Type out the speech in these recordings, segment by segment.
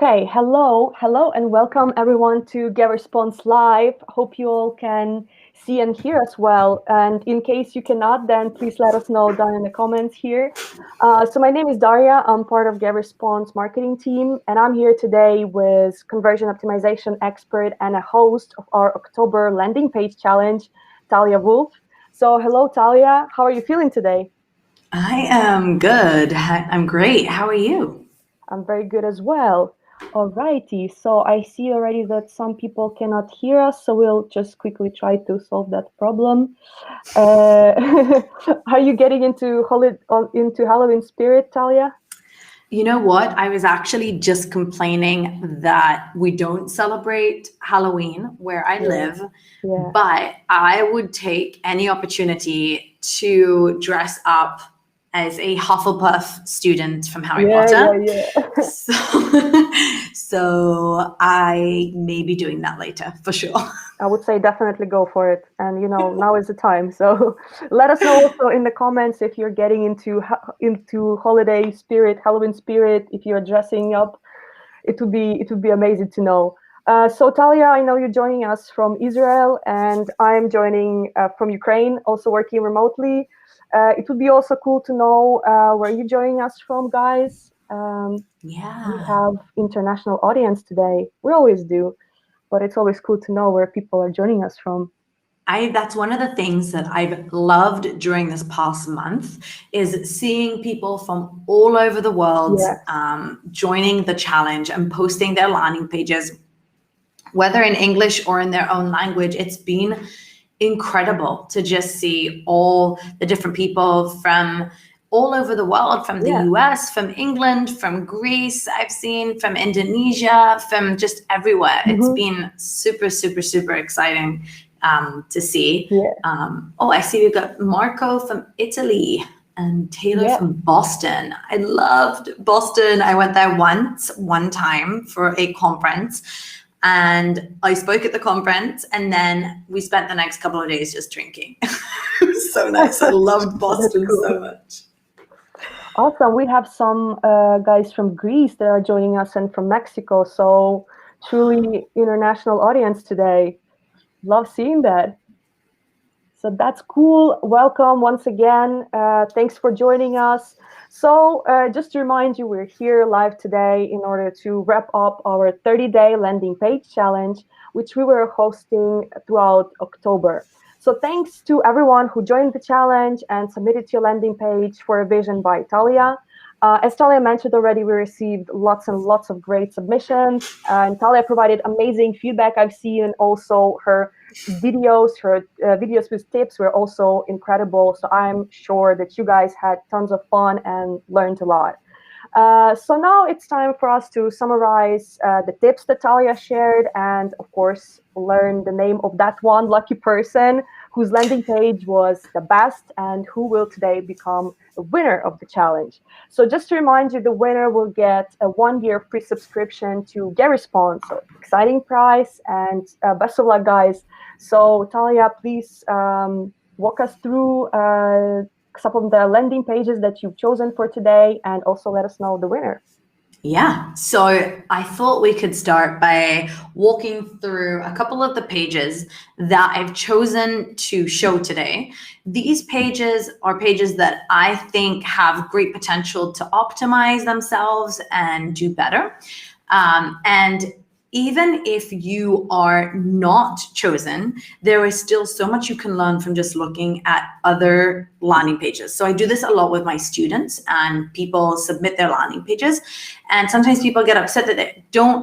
Okay, hello, and welcome everyone to Get Response Live. Hope you all can see and hear us well. And in case you cannot, then please let us know down in the comments here. So my name is Daria. I'm part of Get Response marketing team, and I'm here today with conversion optimization expert and a host of our October landing page challenge, Talia Wolf. So hello, Talia. How are you feeling today? I am good. I'm great. How are you? I'm very good as well. Alrighty, so I see already that some people cannot hear us, so we'll just quickly try to solve that problem. Are you getting into Halloween spirit, Talia? You know what? I was actually just complaining that we don't celebrate Halloween where I Yeah, live, yeah, but I would take any opportunity to dress up as a Hufflepuff student from Harry yeah, yeah, Potter. yeah. So, so I may be doing that later for sure. I would say definitely go for it. And now is the time. So let us know also in the comments if you're getting into holiday spirit, Halloween spirit, if you're dressing up. It would be amazing to know. So Talia, I know you're joining us from Israel, and I'm joining from Ukraine, also working remotely. It would be also cool to know where you're joining us from, guys. We Yeah. have international audience today. We always do, but it's always cool to know where people are joining us from. I That's one of the things that I've loved during this past month is seeing people from all over the world Yeah, joining the challenge and posting their landing pages, whether in English or in their own language. It's been incredible to just see all the different people from all over the world, from the yeah. US, from England, from Greece, I've seen from Indonesia, from just everywhere. It's Hmm. been super, super, super exciting to see. Yeah, Oh, I see we've got Marco from Italy and Taylor yeah. from Boston. I loved Boston. I went there one time for a conference, and I spoke at the conference, and then we spent the next couple of days just drinking. It was so nice. I loved That's Boston cool. so much. Awesome. We have some guys from Greece that are joining us and from Mexico. So truly international audience today. Love seeing that. So that's cool. Welcome once again. Thanks for joining us. So just to remind you, we're here live today in order to wrap up our 30-day landing page challenge, which we were hosting throughout October. So thanks to everyone who joined the challenge and submitted your landing page for a vision by Talia. As Talia mentioned already, we received lots and lots of great submissions, and Talia provided amazing feedback. I've seen also her videos with tips were also incredible. So I'm sure that you guys had tons of fun and learned a lot. So now it's time for us to summarize the tips that Talia shared and, of course, learn the name of that one lucky person whose landing page was the best and who will today become a winner of the challenge. So just to remind you, the winner will get a 1 year free subscription to Get Response. So exciting price and best of luck, guys. So Talia, please walk us through some of the landing pages that you've chosen for today and also let us know the winner. Yeah, so I thought we could start by walking through a couple of the pages that I've chosen to show today. These pages are pages that I think have great potential to optimize themselves and do better. And even if you are not chosen, there is still so much you can learn from just looking at other landing pages. So I do this a lot with my students, and people submit their landing pages. And sometimes people get upset that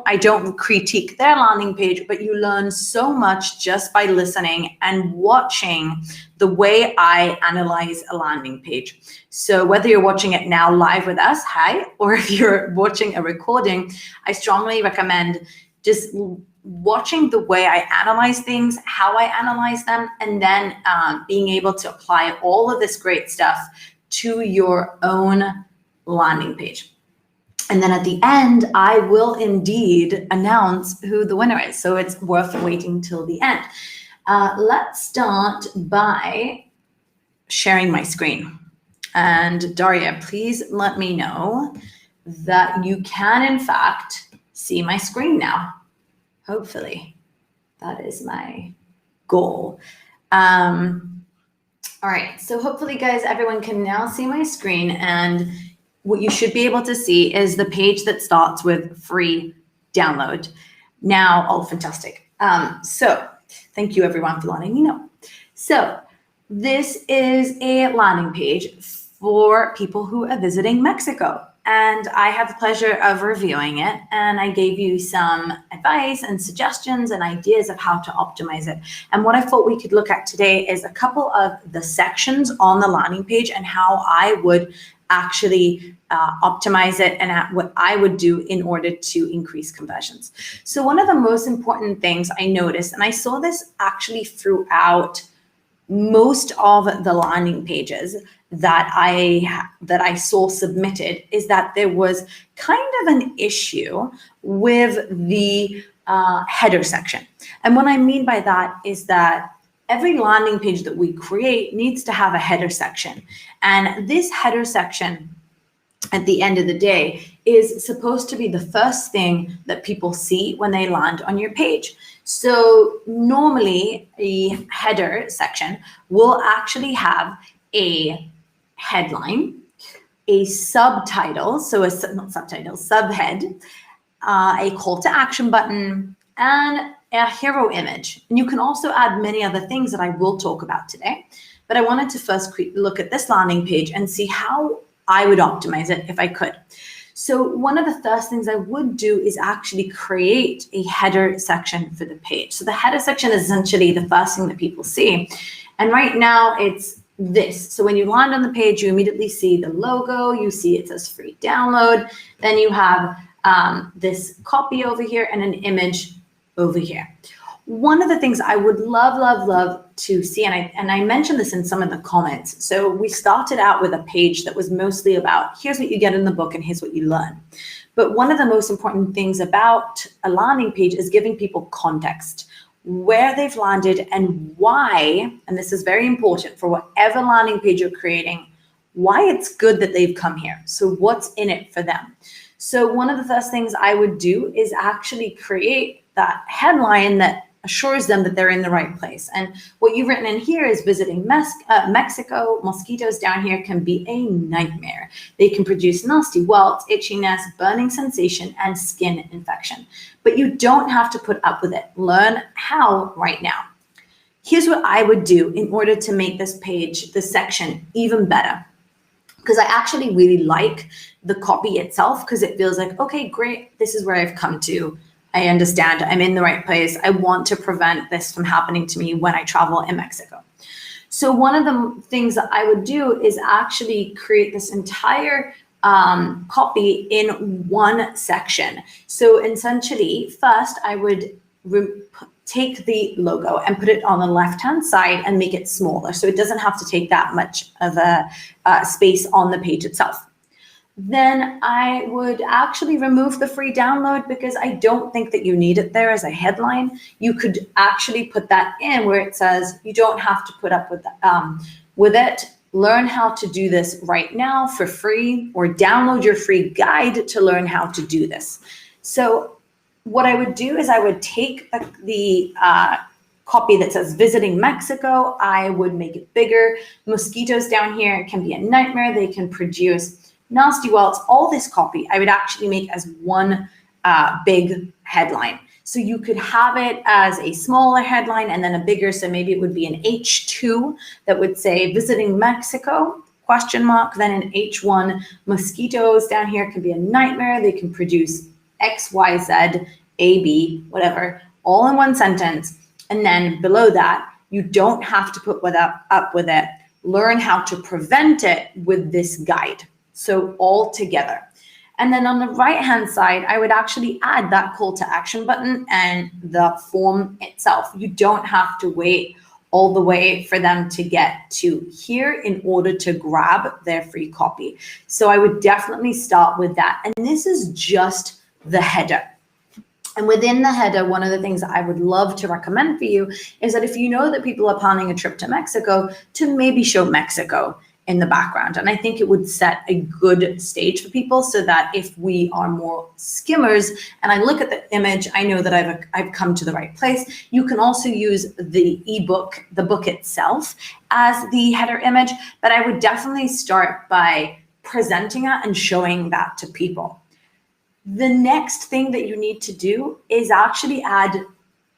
I don't critique their landing page, but you learn so much just by listening and watching the way I analyze a landing page. So whether you're watching it now live with us, hi, or if you're watching a recording, I strongly recommend just watching the way I analyze things, how I analyze them, and then being able to apply all of this great stuff to your own landing page. And then at the end, I will indeed announce who the winner is. So it's worth waiting till the end. Let's start by sharing my screen. And Daria, please let me know that you can, in fact, see my screen now. Hopefully, that is my goal. All right, so hopefully, guys, everyone can now see my screen, and what you should be able to see is the page that starts with free download. Now, oh, fantastic. So thank you, everyone, for letting me know. So this is a landing page for people who are visiting Mexico. And I have the pleasure of reviewing it, and I gave you some advice and suggestions and ideas of how to optimize it. And what I thought we could look at today is a couple of the sections on the landing page and how I would actually optimize it and what I would do in order to increase conversions. So one of the most important things I noticed, and I saw this actually throughout most of the landing pages that I saw submitted, is that there was kind of an issue with the header section. And what I mean by that is that every landing page that we create needs to have a header section. And this header section, at the end of the day, is supposed to be the first thing that people see when they land on your page. So normally a header section will actually have a headline, a subtitle, so not subtitle, subhead, a call to action button, and a hero image. And you can also add many other things that I will talk about today. But I wanted to first look at this landing page and see how I would optimize it if I could. So one of the first things I would do is actually create a header section for the page. So the header section is essentially the first thing that people see. And right now it's this. So when you land on the page, you immediately see the logo, you see it says free download, then you have this copy over here and an image over here. One of the things I would love to see, and I mentioned this in some of the comments. So we started out with a page that was mostly about, here's what you get in the book and here's what you learn. But one of the most important things about a landing page is giving people context, where they've landed and why, and this is very important for whatever landing page you're creating, why it's good that they've come here. So what's in it for them? So one of the first things I would do is actually create that headline that assures them that they're in the right place. And what you've written in here is visiting Mexico. Mosquitoes down here can be a nightmare. They can produce nasty welts, itchiness, burning sensation, and skin infection. But you don't have to put up with it. Learn how right now. Here's what I would do in order to make this page, this section, even better. Because I actually really like the copy itself, because it feels like, okay, great, this is where I've come to. I understand I'm in the right place. I want to prevent this from happening to me when I travel in Mexico. So one of the things that I would do is actually create this entire copy in one section. So essentially, first I would take the logo and put it on the left-hand side and make it smaller, so it doesn't have to take that much of a space on the page itself. Then I would actually remove the free download, because I don't think that you need it there as a headline. You could actually put that in where it says you don't have to put up with it. Learn how to do this right now for free, or download your free guide to learn how to do this. So what I would do is I would take the copy that says visiting Mexico. I would make it bigger. Mosquitoes down here can be a nightmare. They can produce nasty welts. All this copy I would actually make as one big headline. So you could have it as a smaller headline and then a bigger, so maybe it would be an H2 that would say visiting Mexico, ? Then an H1, mosquitoes down here can be a nightmare. They can produce X, Y, Z, A, B, whatever, all in one sentence. And then below that, you don't have to put up with it. Learn how to prevent it with this guide. So all together. And then on the right-hand side, I would actually add that call to action button and the form itself. You don't have to wait all the way for them to get to here in order to grab their free copy. So I would definitely start with that. And this is just the header. And within the header, one of the things I would love to recommend for you is that if you know that people are planning a trip to Mexico, to maybe show Mexico in the background. And I think it would set a good stage for people, so that if we are more skimmers and I look at the image, I know that I've come to the right place. You can also use the ebook, the book itself, as the header image, but I would definitely start by presenting it and showing that to people. The next thing that you need to do is actually add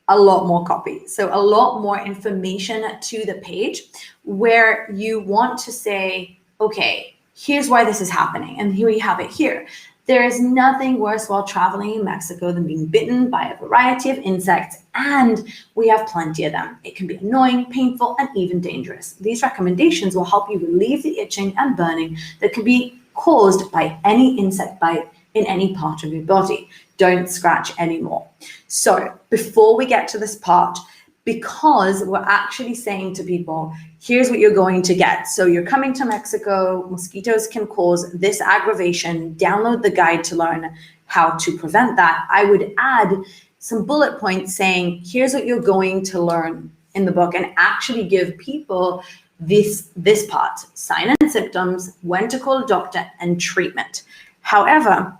a lot more copy. So a lot more information to the page, where you want to say, okay, here's why this is happening. And here we have it here. There is nothing worse while traveling in Mexico than being bitten by a variety of insects, and we have plenty of them. It can be annoying, painful, and even dangerous. These recommendations will help you relieve the itching and burning that can be caused by any insect bite in any part of your body. Don't scratch anymore. So before we get to this part, because we're actually saying to people, here's what you're going to get. So you're coming to Mexico, mosquitoes can cause this aggravation. Download the guide to learn how to prevent that. I would add some bullet points saying, here's what you're going to learn in the book, and actually give people this part: sign and symptoms, when to call a doctor, and treatment. However,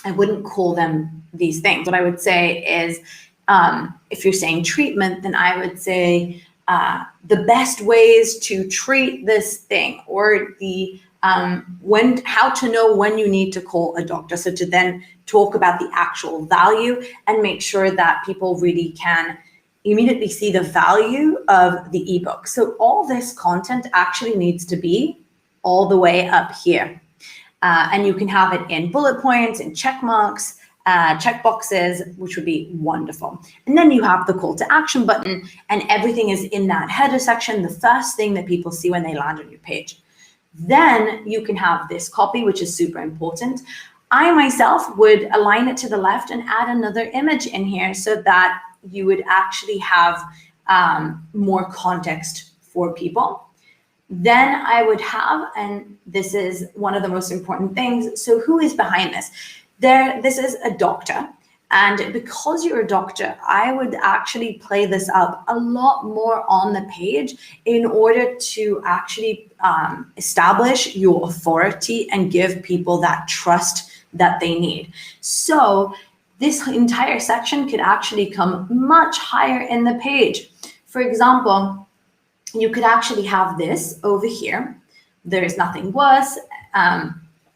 I wouldn't call them these things. What I would say is, if you're saying treatment, then I would say the best ways to treat this thing, or the how to know when you need to call a doctor. So to then talk about the actual value and make sure that people really can immediately see the value of the ebook. So all this content actually needs to be all the way up here. And you can have it in bullet points, in check marks, check boxes, which would be wonderful. And then you have the call to action button, and everything is in that header section, the first thing that people see when they land on your page. Then you can have this copy, which is super important. I myself would align it to the left and add another image in here, so that you would actually have more context for people. Then I would have, and this is one of the most important things, so who is behind this? This is a doctor, and because you're a doctor, I would actually play this up a lot more on the page in order to actually establish your authority and give people that trust that they need. So this entire section could actually come much higher in the page. For example, you could actually have this over here. There is nothing worse,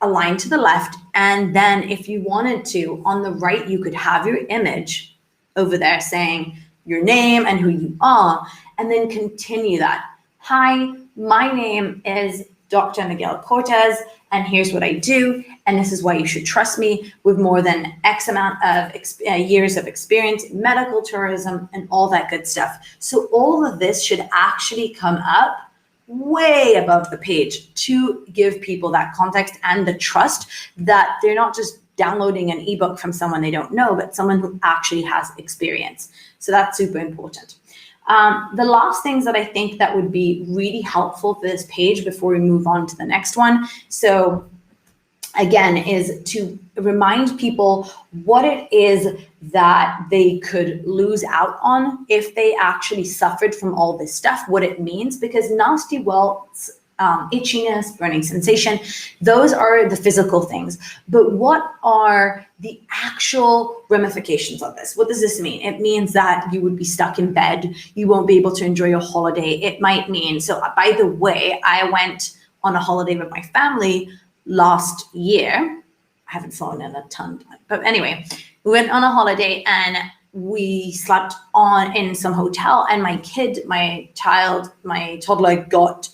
aligned to the left. And then if you wanted to, on the right, you could have your image over there saying your name and who you are, and then continue that. Hi, my name is Dr. Miguel Cortez, and here's what I do, and this is why you should trust me, with more than X amount of years of experience in medical tourism and all that good stuff. So all of this should actually come up way above the page to give people that context and the trust that they're not just downloading an ebook from someone they don't know, but someone who actually has experience. So that's super important. The last things that I think that would be really helpful for this page before we move on to the next one, so again, is to remind people what it is that they could lose out on if they actually suffered from all this stuff, what it means, because nasty welts, itchiness, burning sensation, those are the physical things. But what are the actual ramifications of this? What does this mean? It means that you would be stuck in bed. You won't be able to enjoy your holiday. It might mean, so by the way, I went on a holiday with my family last year. I haven't flown in a ton, but anyway, we went on a holiday and we slept in some hotel, and my toddler got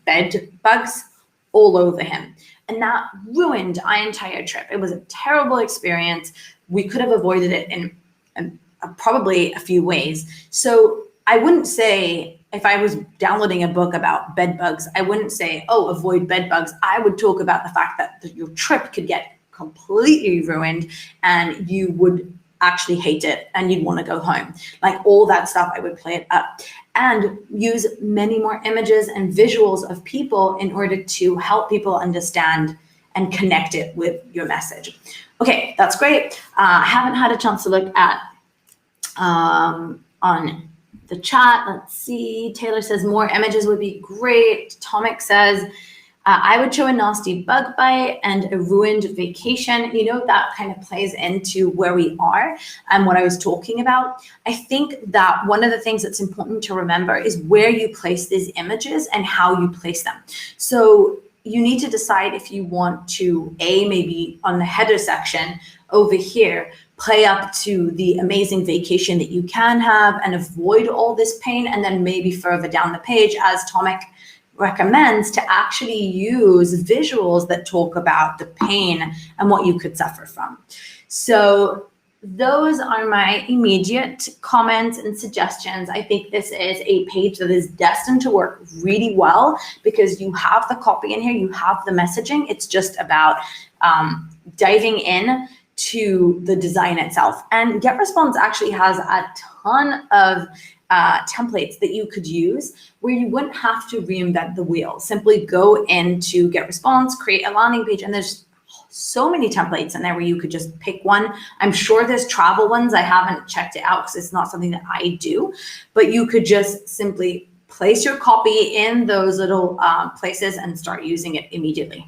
bed bugs all over him, and that ruined our entire trip. It was a terrible experience. We could have avoided it in probably a few ways. So I wouldn't say, if I was downloading a book about bed bugs, I wouldn't say, oh, avoid bed bugs. I would talk about the fact that your trip could get completely ruined and you would actually hate it and you'd want to go home. Like all that stuff, I would play it up and use many more images and visuals of people in order to help people understand and connect it with your message. Okay, that's great. I haven't had a chance to look at on the chat. Let's see. Taylor says more images would be great. Tomic says, I would show a nasty bug bite and a ruined vacation. You know, that kind of plays into where we are and what I was talking about. I think that one of the things that's important to remember is where you place these images and how you place them. So you need to decide if you want to, maybe on the header section over here, play up to the amazing vacation that you can have and avoid all this pain. And then maybe further down the page, as Tomic recommends, to actually use visuals that talk about the pain and what you could suffer from. So those are my immediate comments and suggestions. I think this is a page that is destined to work really well because you have the copy in here, you have the messaging. It's just about diving in to the design itself. And GetResponse actually has a ton of templates that you could use where you wouldn't have to reinvent the wheel. Simply go into GetResponse, create a landing page, and there's so many templates in there where you could just pick one. I'm sure there's travel ones. I haven't checked it out because it's not something that I do, but you could just simply place your copy in those little places and start using it immediately.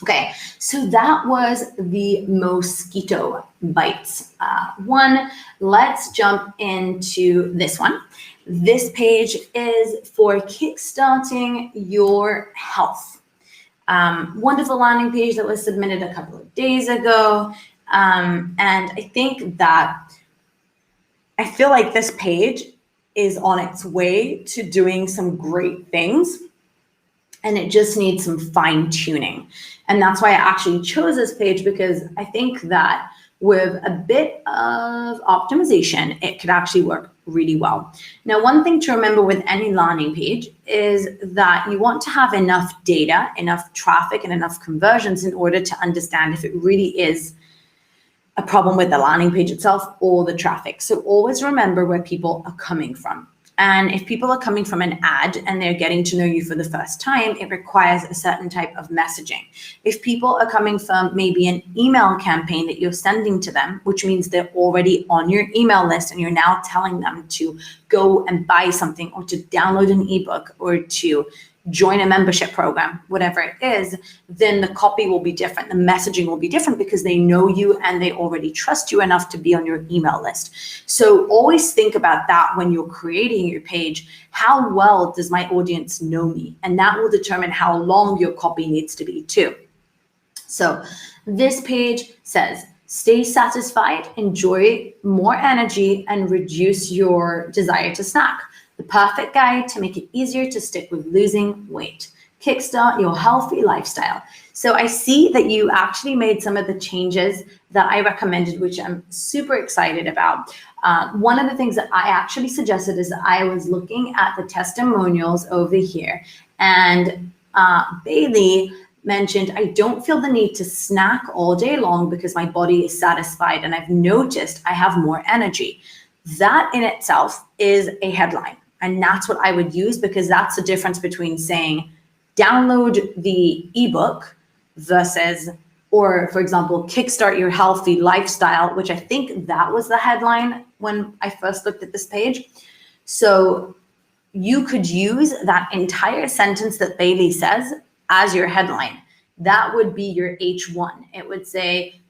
Okay, so that was the mosquito bites one. Let's jump into this one. This page is for kickstarting your health. Wonderful landing page that was submitted a couple of days ago. And I think that I feel like this page is on its way to doing some great things, and it just needs some fine tuning. And that's why I actually chose this page, because I think that with a bit of optimization, it could actually work really well. Now, one thing to remember with any landing page is that you want to have enough data, enough traffic, and enough conversions in order to understand if it really is a problem with the landing page itself or the traffic. So always remember where people are coming from. And if people are coming from an ad and they're getting to know you for the first time, it requires a certain type of messaging. If people are coming from maybe an email campaign that you're sending to them, which means they're already on your email list and you're now telling them to go and buy something or to download an ebook or to join a membership program, whatever it is, then the copy will be different. The messaging will be different because they know you and they already trust you enough to be on your email list. So always think about that when you're creating your page. How well does my audience know me? And that will determine how long your copy needs to be too. So this page says, stay satisfied, enjoy more energy, and reduce your desire to snack. The perfect guide to make it easier to stick with losing weight. Kickstart your healthy lifestyle. So I see that you actually made some of the changes that I recommended, which I'm super excited about. One of the things that I actually suggested is I was looking at the testimonials over here, and Bailey mentioned, I don't feel the need to snack all day long because my body is satisfied and I've noticed I have more energy. That in itself is a headline. And that's what I would use, because that's the difference between saying download the ebook versus, or for example, kickstart your healthy lifestyle, which I think that was the headline when I first looked at this page. So you could use that entire sentence that Bailey says as your headline. That would be your H1. It would say,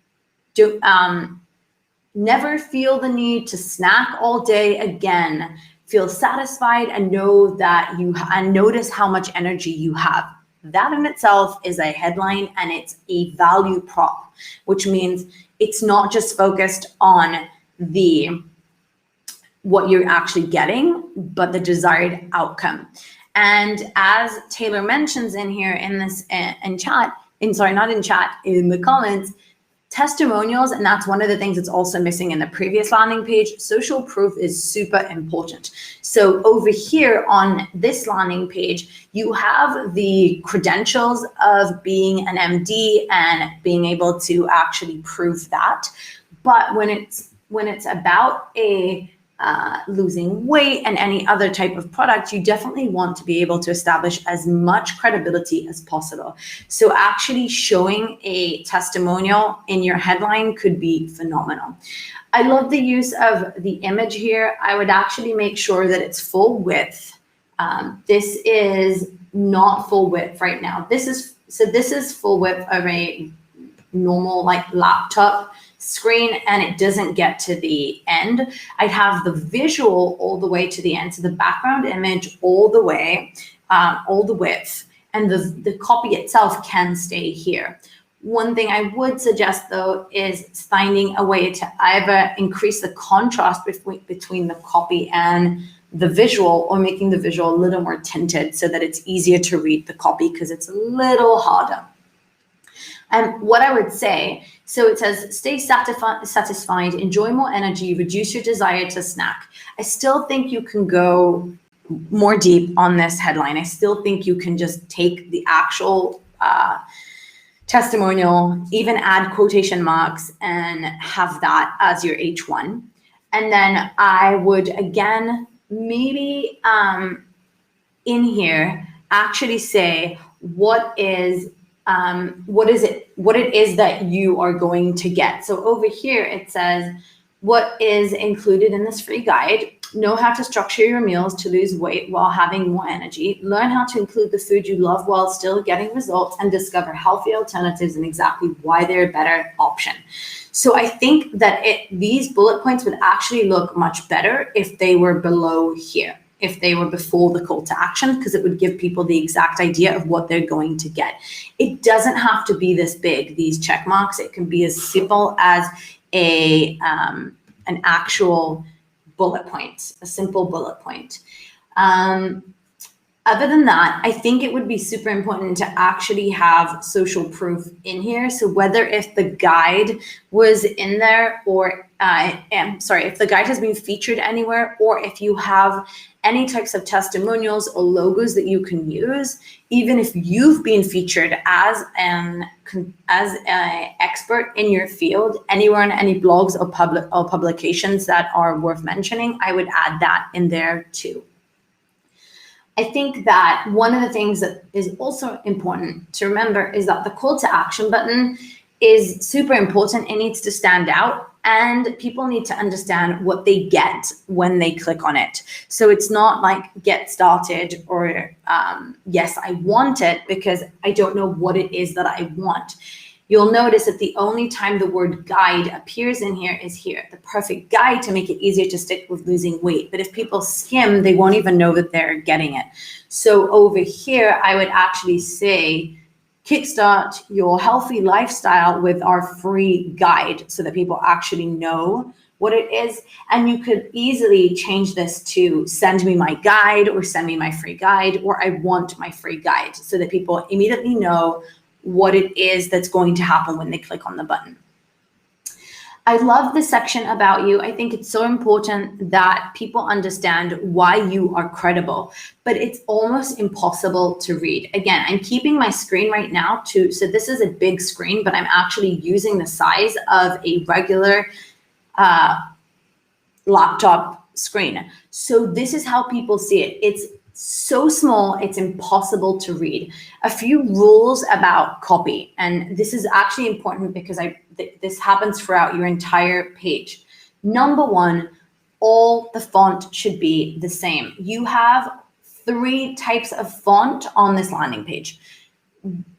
never feel the need to snack all day again. Feel satisfied and know that and notice how much energy you have. That in itself is a headline, and it's a value prop, which means it's not just focused on what you're actually getting, but the desired outcome. And as Taylor mentions in here in the comments, testimonials, and that's one of the things that's also missing in the previous landing page. Social proof is super important. So over here on this landing page, you have the credentials of being an MD and being able to actually prove that. But when it's about a losing weight and any other type of product, you definitely want to be able to establish as much credibility as possible. So actually showing a testimonial in your headline could be phenomenal. I love the use of the image here. I would actually make sure that it's full width. This is not full width right now. This is full width of a normal like laptop screen, and it doesn't get to the end. I'd have the visual all the way to the end, so the background image all the way, all the width, and the copy itself can stay here. One thing I would suggest though is finding a way to either increase the contrast between the copy and the visual, or making the visual a little more tinted so that it's easier to read the copy because it's a little harder. And what I would say, so it says, stay satisfied, enjoy more energy, reduce your desire to snack. I still think you can go more deep on this headline. I still think you can just take the actual testimonial, even add quotation marks and have that as your H1. And then I would, again, maybe in here, actually say what it is that you are going to get. So over here, it says, what is included in this free guide? Know how to structure your meals to lose weight while having more energy. Learn how to include the food you love while still getting results, and discover healthy alternatives and exactly why they're a better option. So I think that these bullet points would actually look much better if they were below here, if they were before the call to action, because it would give people the exact idea of what they're going to get. It doesn't have to be this big, these check marks. It can be as simple as an actual bullet point, a simple bullet point. Other than that, I think it would be super important to actually have social proof in here. So whether if the guide was in there, or if the guide has been featured anywhere, or if you have any types of testimonials or logos that you can use, even if you've been featured as an expert in your field anywhere in any blogs or publications that are worth mentioning, I would add that in there too. I think that one of the things that is also important to remember is that the call to action button is super important. It needs to stand out, and people need to understand what they get when they click on it. So it's not like get started or yes, I want it, because I don't know what it is that I want. You'll notice that the only time the word guide appears in here is here, the perfect guide to make it easier to stick with losing weight. But if people skim, they won't even know that they're getting it. So over here, I would actually say, kickstart your healthy lifestyle with our free guide, so that people actually know what it is. And you could easily change this to send me my guide, or send me my free guide, or I want my free guide, so that people immediately know what it is that's going to happen when they click on the button. I love the section about you. I think it's so important that people understand why you are credible, but it's almost impossible to read. Again, I'm keeping my screen right now so this is a big screen, but I'm actually using the size of a regular laptop screen. So this is how people see it. It's so small, it's impossible to read. A few rules about copy, and this is actually important because this happens throughout your entire page. Number one, all the font should be the same. You have 3 types of font on this landing page.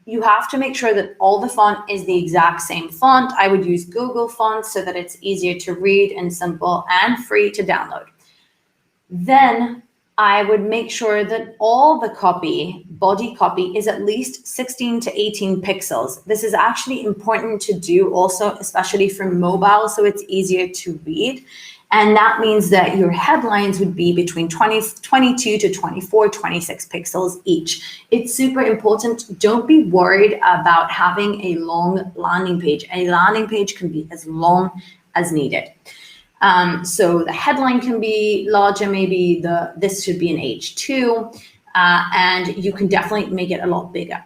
You have to make sure that all the font is the exact same font. I would use Google fonts so that it's easier to read and simple and free to download. Then I would make sure that all the copy, body copy, is at least 16 to 18 pixels. This is actually important to do also, especially for mobile, so it's easier to read. And that means that your headlines would be between 22 to 24, 26 pixels each. It's super important. Don't be worried about having a long landing page. A landing page can be as long as needed. So the headline can be larger, maybe this should be an H2, and you can definitely make it a lot bigger.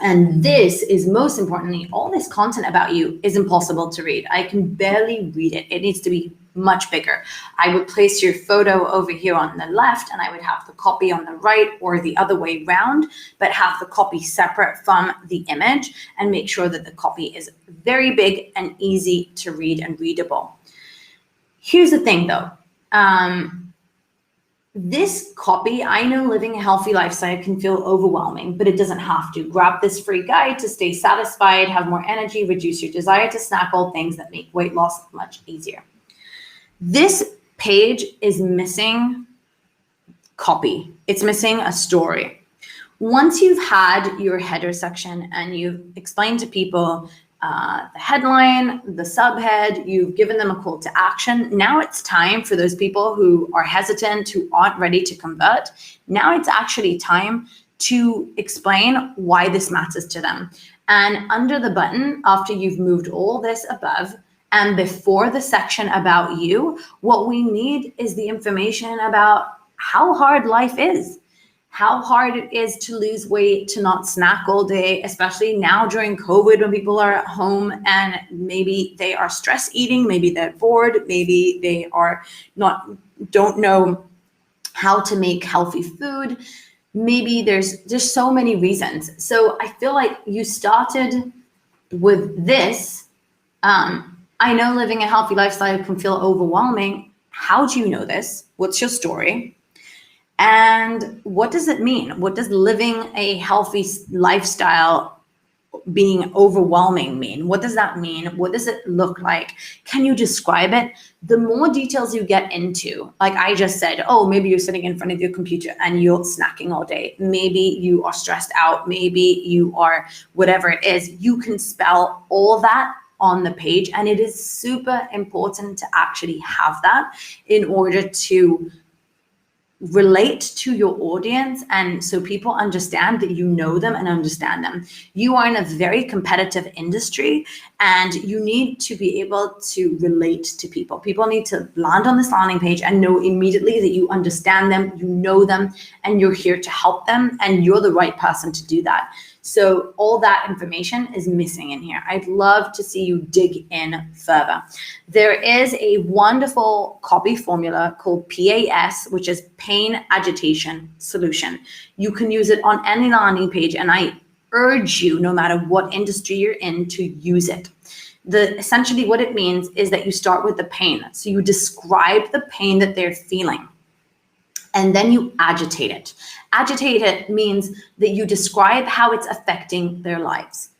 And this is most importantly, all this content about you is impossible to read. I can barely read it. It needs to be much bigger. I would place your photo over here on the left, and I would have the copy on the right, or the other way around, but have the copy separate from the image, and make sure that the copy is very big and easy to read and readable. Here's the thing though. This copy, I know living a healthy lifestyle can feel overwhelming, but it doesn't have to. Grab this free guide to stay satisfied, have more energy, reduce your desire to snack, all things that make weight loss much easier. This page is missing copy. It's missing a story. Once you've had your header section and you've explained to people the headline, the subhead, you've given them a call to action. Now it's time for those people who are hesitant, who aren't ready to convert. Now it's actually time to explain why this matters to them. And under the button, after you've moved all this above and before the section about you, what we need is the information about how hard life is. How hard it is to lose weight, to not snack all day, especially now during COVID when people are at home and maybe they are stress eating, maybe they're bored, maybe they are don't know how to make healthy food. Maybe there's just so many reasons. So I feel like you started with this. I know living a healthy lifestyle can feel overwhelming. How do you know this? What's your story? And what does it mean? What does living a healthy lifestyle being overwhelming mean? What does that mean? What does it look like? Can you describe it? The more details you get into, like I just said, oh, maybe you're sitting in front of your computer and you're snacking all day. Maybe you are stressed out. Maybe you are whatever it is. You can spell all that on the page. And it is super important to actually have that in order to relate to your audience, and so people understand that you know them and understand them. You are in a very competitive industry, and you need to be able to relate to people. People need to land on this landing page and know immediately that you understand them, you know them, and you're here to help them, and you're the right person to do that. So all that information is missing in here. I'd love to see you dig in further. There is a wonderful copy formula called PAS, which is Pain Agitation Solution. You can use it on any landing page, and I urge you, no matter what industry you're in, to use it. Essentially what it means is that you start with the pain. So you describe the pain that they're feeling, and then you agitate it. Agitate it means that you describe how it's affecting their lives,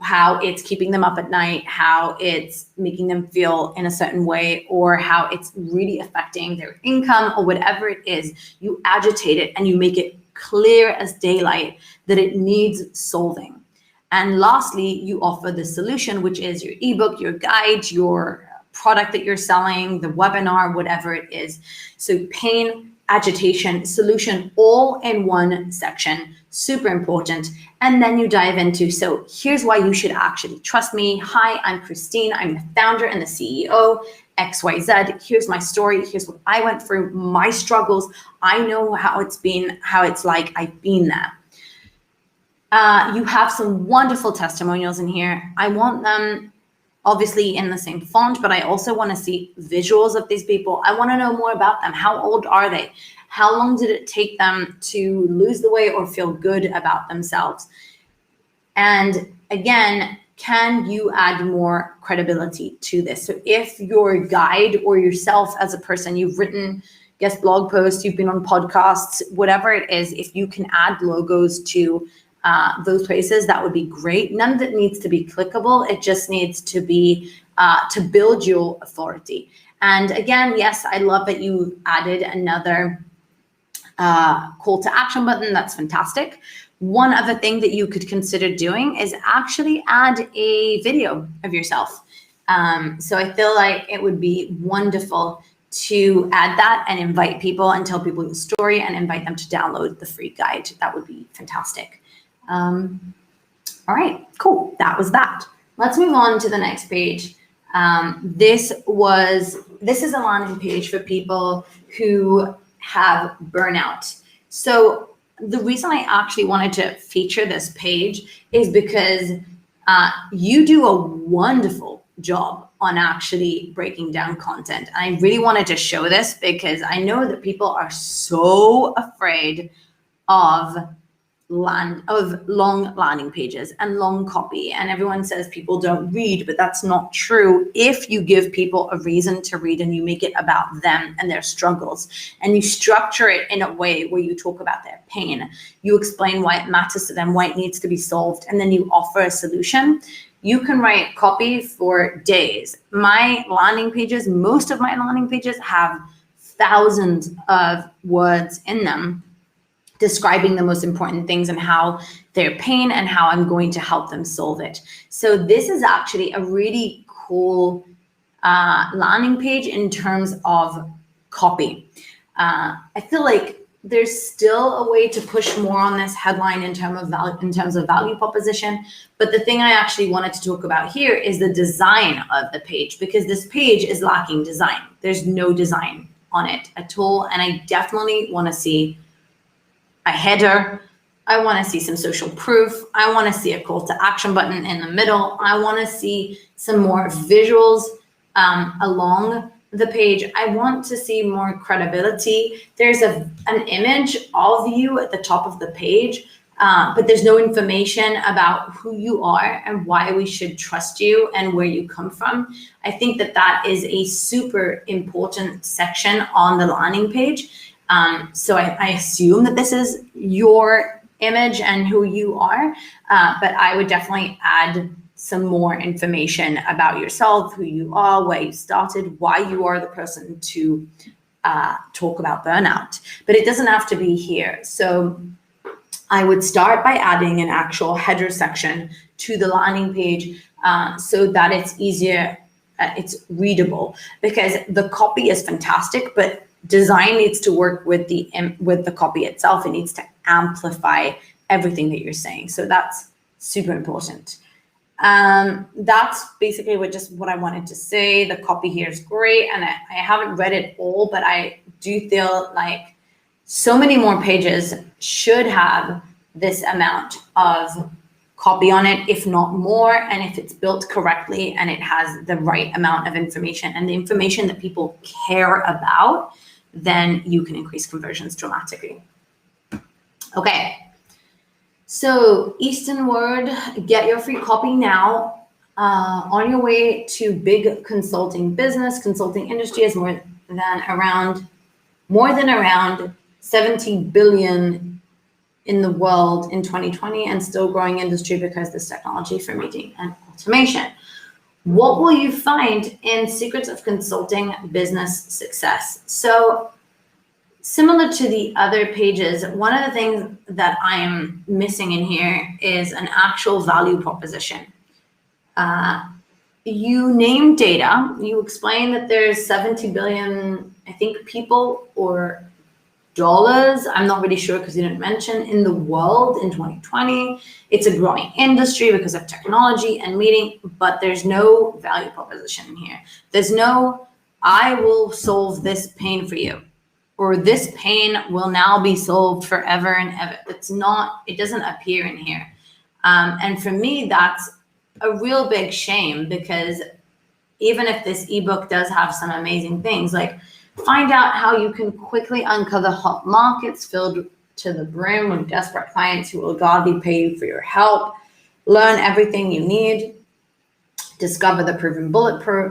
how it's keeping them up at night, how it's making them feel in a certain way, or how it's really affecting their income, or whatever it is. You agitate it and you make it clear as daylight that it needs solving. And lastly, you offer the solution, which is your ebook, your guide, your product that you're selling, the webinar, whatever it is. So pain, agitation, solution, all in one section, super important. And then you dive into, so here's why you should actually trust me. Hi, I'm Christine. I'm the founder and the CEO, XYZ. Here's my story. Here's what I went through, my struggles. I know how it's been, how it's like, I've been there. You have some wonderful testimonials in here. I want them obviously in the same font, but I also want to see visuals of these people. I want to know more about them. How old are they? How long did it take them to lose the weight or feel good about themselves? And again, can you add more credibility to this? So if your guide or yourself as a person, you've written guest blog posts, you've been on podcasts, whatever it is, if you can add logos to those places, that would be great. None of it needs to be clickable. It just needs to be to build your authority. And again, yes, I love that you added another call to action button. That's fantastic. One other thing that you could consider doing is actually add a video of yourself. So I feel like it would be wonderful to add that and invite people and tell people your story and invite them to download the free guide. That would be fantastic. All right, cool. That was that. Let's move on to the next page. This is a landing page for people who have burnout. So the reason I actually wanted to feature this page is because you do a wonderful job on actually breaking down content. And I really wanted to show this because I know that people are so afraid of long landing pages and long copy, and everyone says people don't read, but that's not true. If you give people a reason to read and you make it about them and their struggles, and you structure it in a way where you talk about their pain, you explain why it matters to them, why it needs to be solved, and then you offer a solution, you can write copy for days. My landing pages, most of my landing pages have thousands of words in them describing the most important things and how their pain and how I'm going to help them solve it. So this is actually a really cool landing page in terms of copy. I feel like there's still a way to push more on this headline in terms of value proposition. But the thing I actually wanted to talk about here is the design of the page, because this page is lacking design. There's no design on it at all. And I definitely want to see a header. I want to see some social proof. I want to see a call to action button in the middle. I want to see some more visuals along the page. I want to see more credibility. There's an image of you at the top of the page, but there's no information about who you are and why we should trust you and where you come from. I think that is a super important section on the landing page. So I assume that this is your image and who you are, but I would definitely add some more information about yourself, who you are, where you started, why you are the person to talk about burnout. But it doesn't have to be here. So I would start by adding an actual header section to the landing page so that it's easier, it's readable, because the copy is fantastic, but design needs to work with the copy itself. It needs to amplify everything that you're saying. So that's super important. That's basically what I wanted to say. The copy here is great, and I haven't read it all, but I do feel like so many more pages should have this amount of copy on it, if not more, and if it's built correctly and it has the right amount of information and the information that people care about, then you can increase conversions dramatically. Okay. So Eastern Word, get your free copy now. On your way to big consulting business. Consulting industry is more than around 70 billion in the world in 2020, and still growing industry because there's technology for meeting and automation. What will you find in Secrets of Consulting Business Success? So similar to the other pages, one of the things that I am missing in here is an actual value proposition. You name data, you explain that there's 70 billion, I think, people or dollars, I'm not really sure because you didn't mention, in the world in 2020. It's a growing industry because of technology and meeting, but there's no value proposition in here. There's no, I will solve this pain for you, or this pain will now be solved forever and ever. It doesn't appear in here. And for me, that's a real big shame, because even if this ebook does have some amazing things, like find out how you can quickly uncover hot markets filled to the brim with desperate clients who will gladly pay you for your help, learn everything you need, discover the proven blueprint,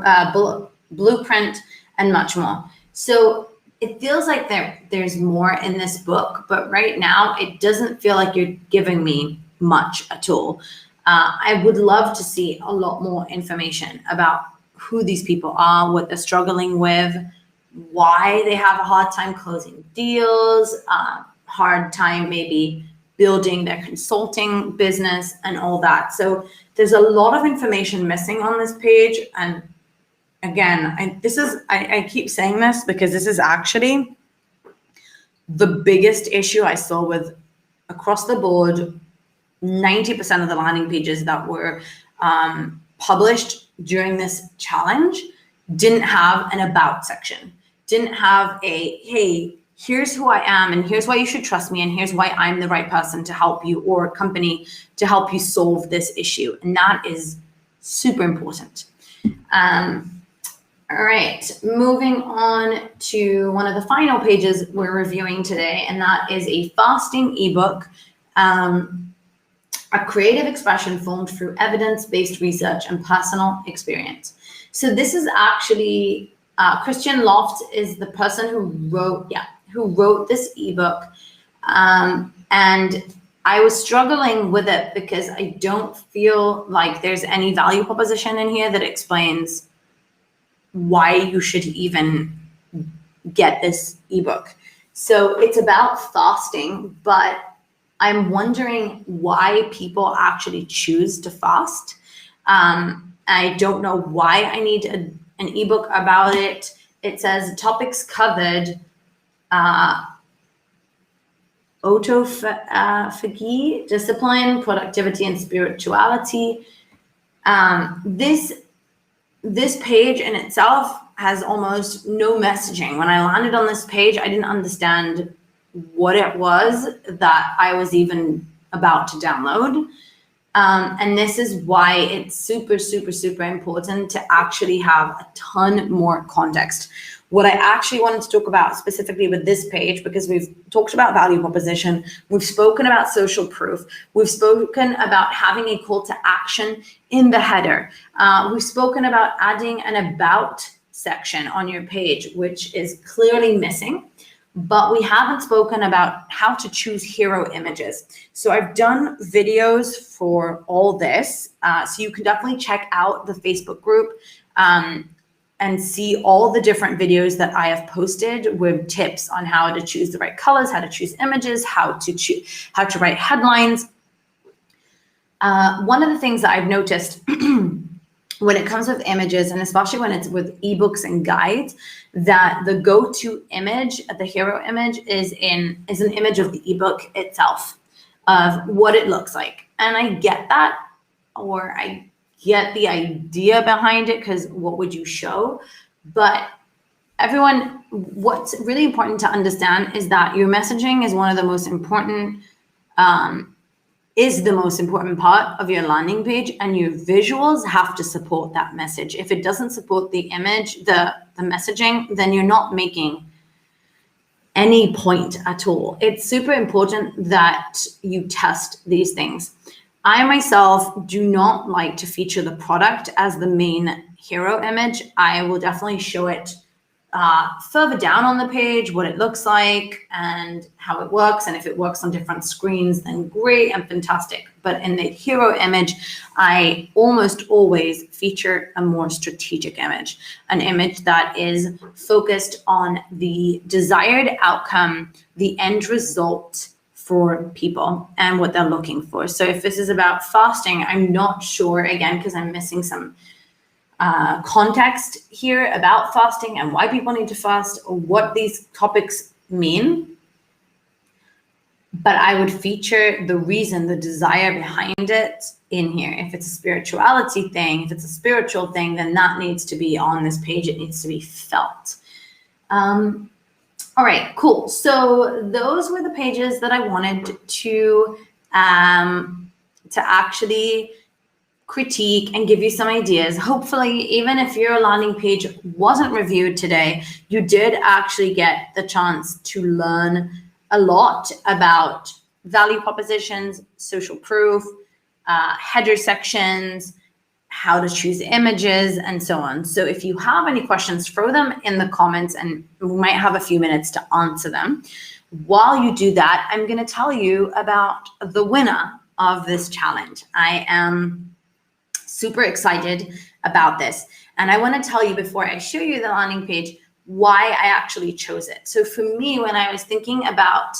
and much more. So it feels like there's more in this book, but right now it doesn't feel like you're giving me much at all. I would love to see a lot more information about who these people are, what they're struggling with, why they have a hard time closing deals, hard time maybe building their consulting business and all that. So there's a lot of information missing on this page. And again, I keep saying this because this is actually the biggest issue I saw with across the board. 90% of the landing pages that were published during this challenge didn't have an about section, didn't have a, hey, here's who I am and here's why you should trust me and here's why I'm the right person to help you, or company to help you solve this issue. And that is super important. All right, moving on to one of the final pages we're reviewing today, and that is a fasting ebook, a creative expression formed through evidence-based research and personal experience. So this is actually Christian Loft is the person who wrote this ebook, and I was struggling with it because I don't feel like there's any value proposition in here that explains why you should even get this ebook. So it's about fasting, but I'm wondering why people actually choose to fast. I don't know why I need an ebook about it. It says topics covered, autophagy, discipline, productivity, and spirituality. This page in itself has almost no messaging. When I landed on this page, I didn't understand what it was that I was even about to download. And this is why it's super, super, super important to actually have a ton more context. What I actually wanted to talk about specifically with this page, because we've talked about value proposition, we've spoken about social proof, we've spoken about having a call to action in the header, we've spoken about adding an about section on your page, which is clearly missing, but we haven't spoken about how to choose hero images. So I've done videos for all this, so you can definitely check out the Facebook group and see all the different videos that I have posted with tips on how to choose the right colors, how to choose images, how to write headlines. One of the things that I've noticed when it comes with images, and especially when it's with ebooks and guides, that the go-to image, the hero image, is an image of the ebook itself, of what it looks like. And I get that, or I get the idea behind it, because what would you show? But everyone, what's really important to understand is that your messaging is one of the most important, is the most important part of your landing page, and your visuals have to support that message. If it doesn't support the image, the messaging, then you're not making any point at all. It's super important that you test these things. I myself do not like to feature the product as the main hero image. I will definitely show it further down on the page, what it looks like and how it works. And if it works on different screens, then great and fantastic. But in the hero image, I almost always feature a more strategic image, an image that is focused on the desired outcome, the end result for people and what they're looking for. So if this is about fasting, I'm not sure, again, because I'm missing some context here about fasting and why people need to fast, or what these topics mean. But I would feature the reason, the desire behind it in here. If it's a spirituality thing, if it's a spiritual thing, then that needs to be on this page. It needs to be felt. All right, cool. So those were the pages that I wanted to actually critique and give you some ideas. Hopefully, even if your landing page wasn't reviewed today, you did actually get the chance to learn a lot about value propositions, social proof, header sections, how to choose images, and so on. So if you have any questions, throw them in the comments and we might have a few minutes to answer them. While you do that, I'm going to tell you about the winner of this challenge. I am super excited about this. And I want to tell you, before I show you the landing page, why I actually chose it. So for me, when I was thinking about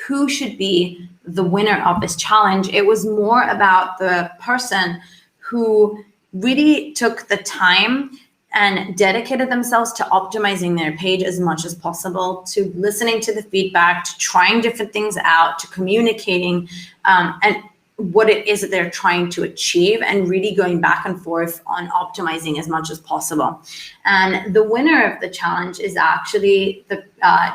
who should be the winner of this challenge, it was more about the person who really took the time and dedicated themselves to optimizing their page as much as possible, to listening to the feedback, to trying different things out, to communicating, and what it is that they're trying to achieve, and really going back and forth on optimizing as much as possible. And the winner of the challenge is actually the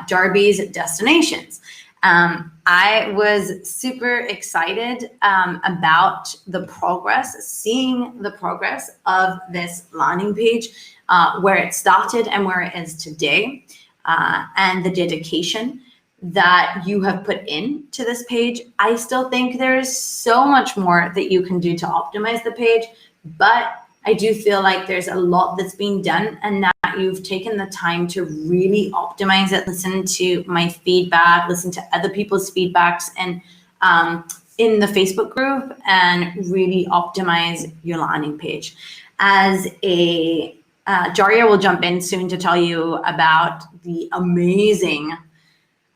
Darby's Destinations. I was super excited about the progress, seeing the progress of this landing page, where it started and where it is today, and the dedication that you have put into this page. I still think there is so much more that you can do to optimize the page, but I do feel like there's a lot that's being done, and that you've taken the time to really optimize it, listen to my feedback, listen to other people's feedbacks, and in the Facebook group, and really optimize your landing page. As a Jaria will jump in soon to tell you about the amazing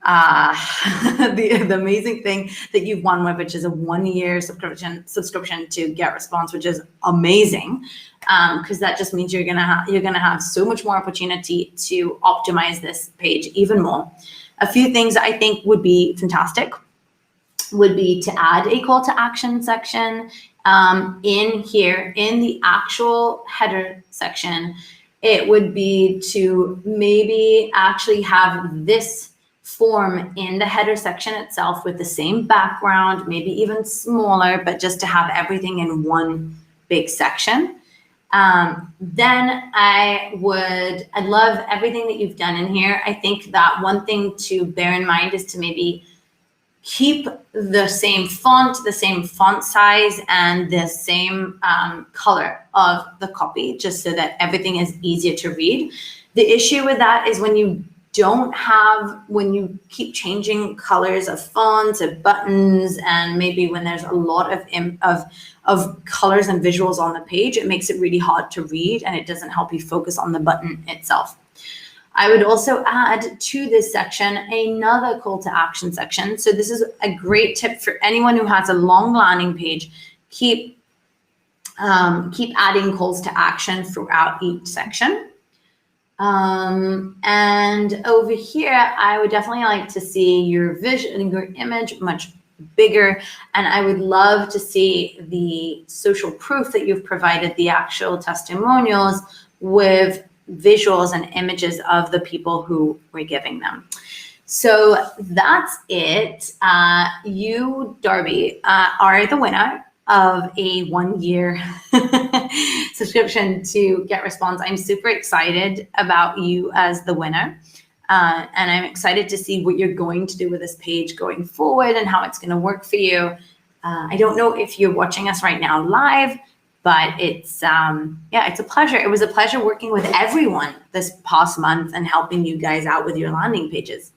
the amazing thing that you've won with, which is a 1-year subscription to GetResponse, which is amazing, because that just means you're gonna have so much more opportunity to optimize this page even more. A few things I think would be fantastic would be to add a call to action section in here in the actual header section. It would be to maybe actually have this form in the header section itself with the same background, maybe even smaller, but just to have everything in one big section. Then I love everything that you've done in here. I think that one thing to bear in mind is to maybe keep the same font size, and the same color of the copy, just so that everything is easier to read. The issue with that is when you keep changing colors of fonts, of buttons, and maybe when there's a lot of colors and visuals on the page, it makes it really hard to read, and it doesn't help you focus on the button itself. I would also add to this section another call to action section. So this is a great tip for anyone who has a long landing page. Keep adding calls to action throughout each section. And over here, I would definitely like to see your vision, your image much bigger. And I would love to see the social proof that you've provided, the actual testimonials, with visuals and images of the people who were giving them. So that's it. You, Darby, are the winner of a 1-year subscription to GetResponse. I'm super excited about you as the winner. And I'm excited to see what you're going to do with this page going forward and how it's going to work for you. I don't know if you're watching us right now live, but it's a pleasure. It was a pleasure working with everyone this past month and helping you guys out with your landing pages.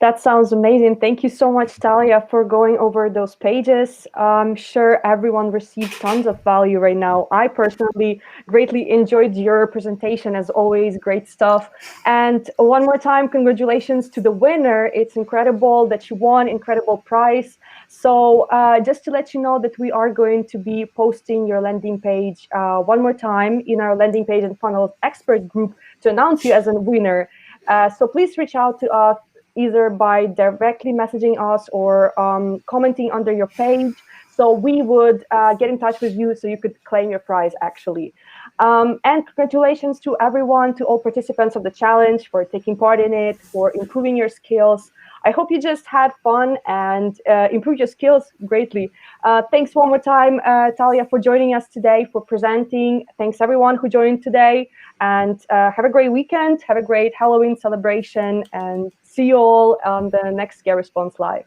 That sounds amazing. Thank you so much, Talia, for going over those pages. I'm sure everyone received tons of value right now. I personally greatly enjoyed your presentation, as always, great stuff. And one more time, congratulations to the winner. It's incredible that you won, incredible prize. So just to let you know that we are going to be posting your landing page one more time in our landing page and funnels expert group to announce you as a winner. So please reach out to us, either by directly messaging us or commenting under your page. So we would get in touch with you so you could claim your prize, actually. And congratulations to everyone, to all participants of the challenge, for taking part in it, for improving your skills. I hope you just had fun and improved your skills greatly. Thanks one more time, Talia, for joining us today, for presenting. Thanks everyone who joined today. And have a great weekend. Have a great Halloween celebration. And see you all on the next GetResponse Live.